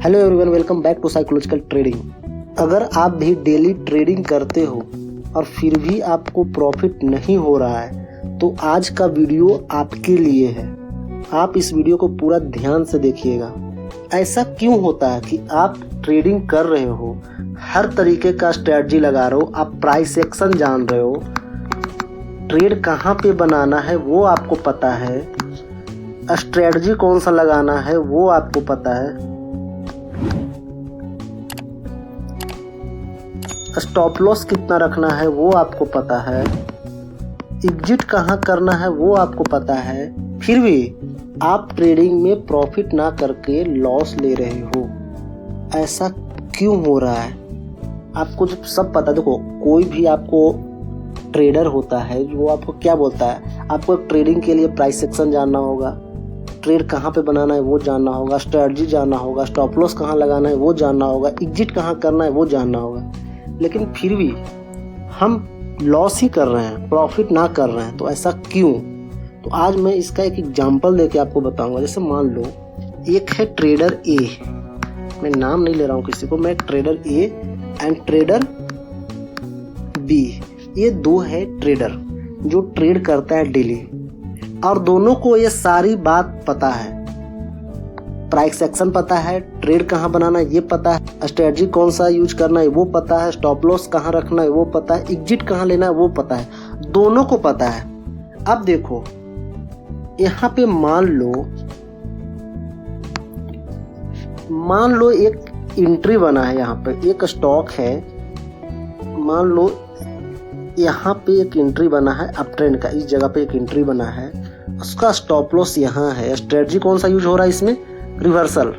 Hello everyone, welcome back to psychological trading. अगर आप भी डेली ट्रेडिंग करते हो और फिर भी आपको प्रॉफिट नहीं हो रहा है तो आज का वीडियो आपके लिए है। आप इस वीडियो को पूरा ध्यान से देखिएगा। ऐसा क्यों होता है कि आप ट्रेडिंग कर रहे हो, हर तरीके का स्ट्रेटजी लगा रहे हो, आप प्राइस एक्शन जान रहे हो, ट्रेड कहाँ पे बनाना है वो आपको पता है, स्ट्रेटजी कौन सा लगाना है वो आपको पता है, स्टॉप लॉस कितना रखना है वो आपको पता है, एग्जिट कहाँ करना है वो आपको पता है, फिर भी आप ट्रेडिंग में प्रॉफिट ना करके लॉस ले रहे हो। ऐसा क्यों हो रहा है? आपको जब सब पता, देखो कोई भी आपको ट्रेडर होता है जो आपको क्या बोलता है, आपको ट्रेडिंग के लिए प्राइस एक्शन जानना होगा, ट्रेड कहाँ पे बनाना है वो जानना होगा, स्ट्रेटजी जानना होगा, स्टॉप लॉस कहाँ लगाना है वो जानना होगा, एग्जिट कहाँ करना है वो जानना होगा। लेकिन फिर भी हम लॉस ही कर रहे हैं, प्रॉफिट ना कर रहे हैं। तो ऐसा क्यों? तो आज मैं इसका एक एग्जांपल देके आपको बताऊंगा। जैसे मान लो एक है ट्रेडर ए, मैं नाम नहीं ले रहा हूँ किसी को, मैं trader A and trader B, ये दो है ट्रेडर जो ट्रेड करता है डेली, और दोनों को ये सारी बात पता है, प्राइस एक्शन पता है, ट्रेड कहाँ बनाना है ये पता है, स्ट्रेटजी कौन सा यूज करना है वो पता है, स्टॉप लॉस कहाँ रखना है वो पता है, एग्जिट कहाँ लेना है वो पता है, दोनों को पता है। अब देखो यहाँ पे मान लो एक एंट्री बना है, यहाँ पे एक स्टॉक है, मान लो यहाँ पे एक एंट्री बना है अप ट्रेंड का, इस जगह पे एक एंट्री बना है, उसका स्टॉप लॉस यहाँ है, स्ट्रेटजी कौन सा यूज हो रहा है इसमें, रिवर्सल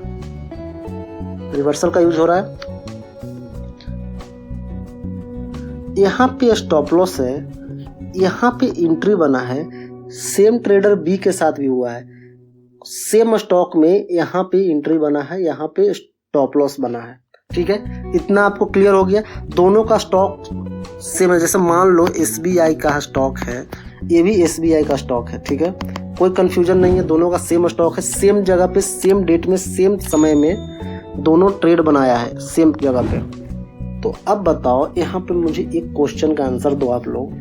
का यूज हो रहा है, यहाँ पे स्टॉप लॉस है, यहाँ पे एंट्री बना है, सेम ट्रेडर बी के साथ भी हुआ है, सेम स्टॉक में यहाँ पे एंट्री बना है, यहाँ पे स्टॉप लॉस बना है। ठीक है, इतना आपको क्लियर हो गया। दोनों का स्टॉक सेम है। जैसे मान लो SBI का स्टॉक है, ये भी SBI का स्टॉक है। ठीक है, कोई कंफ्यूजन नहीं है, दोनों का सेम स्टॉक है, सेम जगह पे, सेम डेट में, सेम समय में दोनों ट्रेड बनाया है, सेम जगह पे। तो अब बताओ यहाँ पे मुझे एक क्वेश्चन का आंसर दो आप लोग,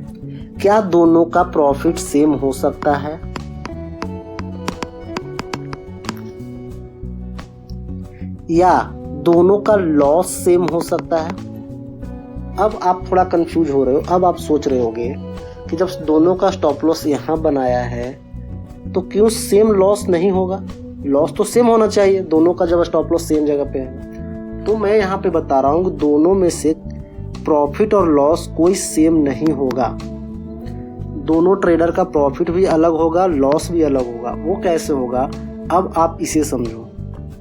क्या दोनों का प्रॉफिट सेम हो सकता है? या दोनों का लॉस सेम हो सकता है? अब आप थोड़ा कंफ्यूज हो रहे हो। अब आप सोच रहे होगे कि जब दोनों का स्टॉप लॉस यहाँ बनाया है तो क्यों सेम लॉस नहीं होगा? लॉस तो सेम होना चाहिए दोनों का, जब स्टॉप लॉस सेम जगह पे है। तो मैं यहाँ पे बता रहा हूँ कि दोनों में से प्रॉफिट और लॉस कोई सेम नहीं होगा। दोनों ट्रेडर का प्रॉफिट भी अलग होगा, लॉस भी अलग होगा। वो कैसे होगा? अब आप इसे समझो।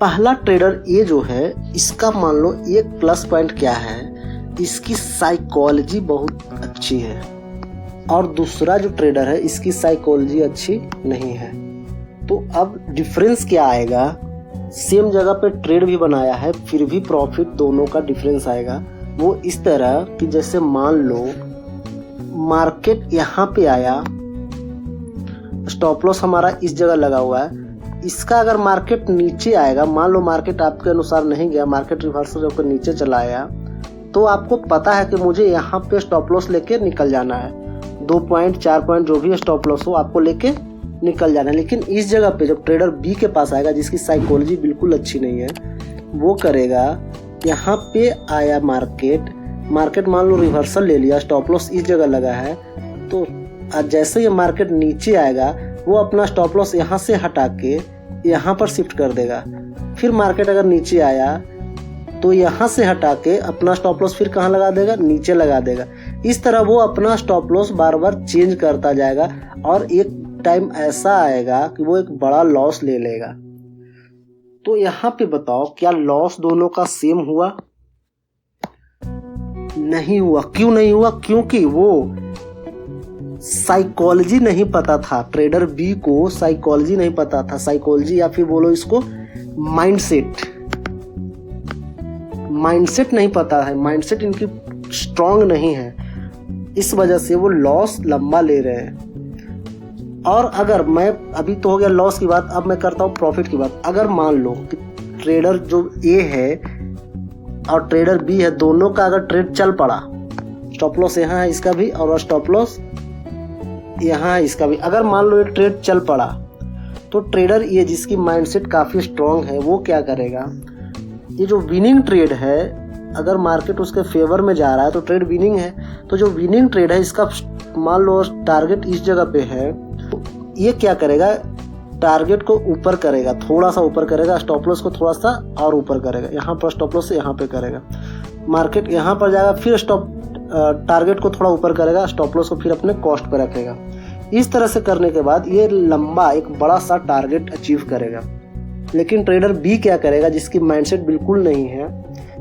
पहला ट्रेडर ये जो है, इसका मान लो एक प्लस पॉइंट क्या है, इसकी साइकोलॉजी बहुत अच्छी है, और दूसरा जो ट्रेडर है इसकी साइकोलॉजी अच्छी नहीं है। तो अब डिफरेंस क्या आएगा? सेम जगह पे ट्रेड भी बनाया है फिर भी प्रॉफिट दोनों का डिफरेंस आएगा। वो इस तरह कि जैसे मान लो मार्केट यहाँ पे आया, स्टॉप लॉस हमारा इस जगह लगा हुआ है, इसका अगर मार्केट नीचे आएगा, मान लो मार्केट आपके अनुसार नहीं गया, मार्केट रिवर्सल होकर नीचे चला आया, तो आपको पता है कि मुझे यहाँ पे स्टॉप लॉस लेके निकल जाना है, 2 पॉइंट 4 पॉइंट जो भी स्टॉप लॉस हो आपको लेके निकल जाना है। लेकिन इस जगह पे जब ट्रेडर बी के पास आएगा, जिसकी साइकोलॉजी बिल्कुल अच्छी नहीं है, वो करेगा, यहाँ पे आया मार्केट मान लो रिवर्सल ले लिया, स्टॉप लॉस इस जगह लगा है, तो जैसे ये मार्केट नीचे आएगा वो अपना स्टॉप लॉस यहाँ से हटा के यहाँ पर शिफ्ट कर देगा। फिर मार्केट अगर नीचे आया तो यहाँ से हटा के अपना स्टॉप लॉस फिर कहाँ लगा देगा, नीचे लगा देगा। इस तरह वो अपना स्टॉप लॉस बार बार चेंज करता जाएगा, और एक टाइम ऐसा आएगा कि वो एक बड़ा लॉस ले लेगा। तो यहाँ पे बताओ, क्या लॉस दोनों का सेम हुआ? नहीं हुआ। क्यों नहीं हुआ? क्योंकि वो साइकोलॉजी नहीं पता था, ट्रेडर बी को साइकोलॉजी नहीं पता था। साइकोलॉजी या फिर बोलो इसको माइंडसेट नहीं पता है, माइंडसेट इनकी स्ट्रांग नहीं है, इस वजह से वो लॉस लंबा ले रहे हैं। और अगर मैं, अभी तो हो गया लॉस की बात, अब मैं करता हूँ प्रॉफिट की बात। अगर मान लो कि ट्रेडर जो ए है और ट्रेडर बी है, दोनों का अगर ट्रेड चल पड़ा, स्टॉप लॉस यहाँ है इसका भी और स्टॉप लॉस यहाँ है इसका भी, अगर मान लो ये ट्रेड चल पड़ा तो ट्रेडर ये जिसकी माइंडसेट काफ़ी स्ट्रांग है वो क्या करेगा, ये जो विनिंग ट्रेड है, अगर मार्केट उसके फेवर में जा रहा है तो ट्रेड विनिंग है, तो जो विनिंग ट्रेड है इसका मान लो टारगेट इस जगह पे है, तो ये क्या करेगा, टारगेट को ऊपर करेगा, थोड़ा सा ऊपर करेगा, स्टॉप लॉस को थोड़ा सा और ऊपर करेगा, यहाँ पर स्टॉप लॉस से यहाँ पे करेगा, मार्केट यहाँ पर जाएगा, फिर टारगेट को थोड़ा ऊपर करेगा, स्टॉप लॉस को फिर अपने कॉस्ट पर रखेगा। इस तरह से करने के बाद ये लंबा एक बड़ा सा टारगेट अचीव करेगा। लेकिन ट्रेडर बी क्या करेगा, जिसकी माइंडसेट बिल्कुल नहीं है,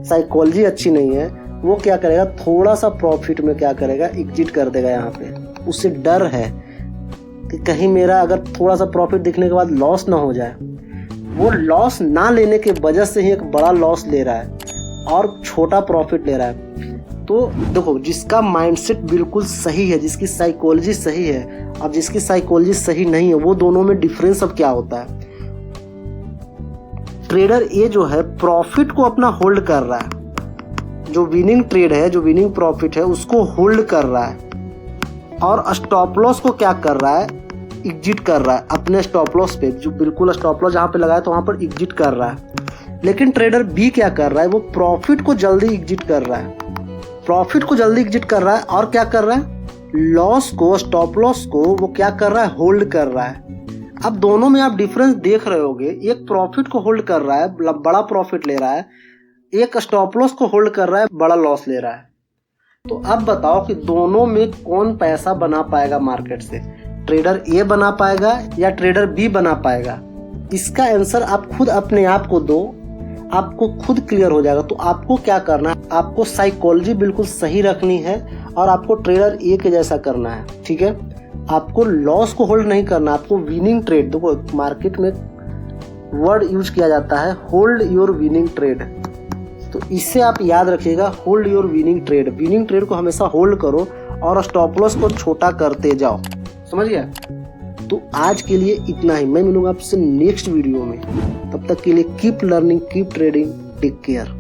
साइकोलॉजी अच्छी नहीं है, वो क्या करेगा, थोड़ा सा प्रॉफिट में क्या करेगा, एग्जिट कर देगा। यहाँ पे उससे डर है कि कहीं मेरा अगर थोड़ा सा प्रॉफिट दिखने के बाद लॉस ना हो जाए। वो लॉस ना लेने की वजह से ही एक बड़ा लॉस ले रहा है और छोटा प्रॉफिट ले रहा है। तो देखो, जिसका माइंडसेट बिल्कुल सही है, जिसकी साइकोलॉजी सही है, अब जिसकी साइकोलॉजी सही नहीं है, वो दोनों में डिफरेंस अब क्या होता है। ट्रेडर ए जो है प्रॉफिट को अपना होल्ड कर रहा है, जो विनिंग ट्रेड है, जो विनिंग प्रॉफिट है उसको होल्ड कर रहा है, और स्टॉप लॉस को क्या कर रहा है, एग्जिट कर रहा है अपने स्टॉप लॉस पे, जो बिल्कुल स्टॉप लॉस जहाँ पे लगाया तो वहाँ पर एग्जिट कर रहा है। लेकिन ट्रेडर बी क्या कर रहा है, वो प्रॉफिट को जल्दी एग्जिट कर रहा है, प्रॉफिट को जल्दी एग्जिट कर रहा है, और क्या कर रहा है, लॉस को, स्टॉप लॉस को वो क्या कर रहा है, होल्ड कर रहा है। अब दोनों में आप डिफरेंस देख रहे होगे, एक प्रॉफिट को होल्ड कर रहा है, बड़ा प्रॉफिट ले रहा है, एक स्टॉप लॉस को होल्ड कर रहा है, बड़ा लॉस ले रहा है। तो अब बताओ कि दोनों में कौन पैसा बना पाएगा मार्केट से, ट्रेडर ए बना पाएगा या ट्रेडर बी बना पाएगा। इसका आंसर आप खुद अपने आप को दो, आपको खुद क्लियर हो जाएगा। तो आपको क्या करना है, आपको साइकोलॉजी बिल्कुल सही रखनी है और आपको ट्रेडर ए के जैसा करना है, ठीक है। आपको लॉस को होल्ड नहीं करना, आपको विनिंग ट्रेड, देखो मार्केट में वर्ड यूज किया जाता है होल्ड योर विनिंग ट्रेड, तो इससे आप याद रखिएगा, hold your winning trade. Winning trade को हमेशा होल्ड करो और स्टॉप लॉस को छोटा करते जाओ, समझ गया। तो आज के लिए इतना ही, मैं मिलूंगा आपसे नेक्स्ट वीडियो में। तब तक के लिए keep learning, keep trading, take care.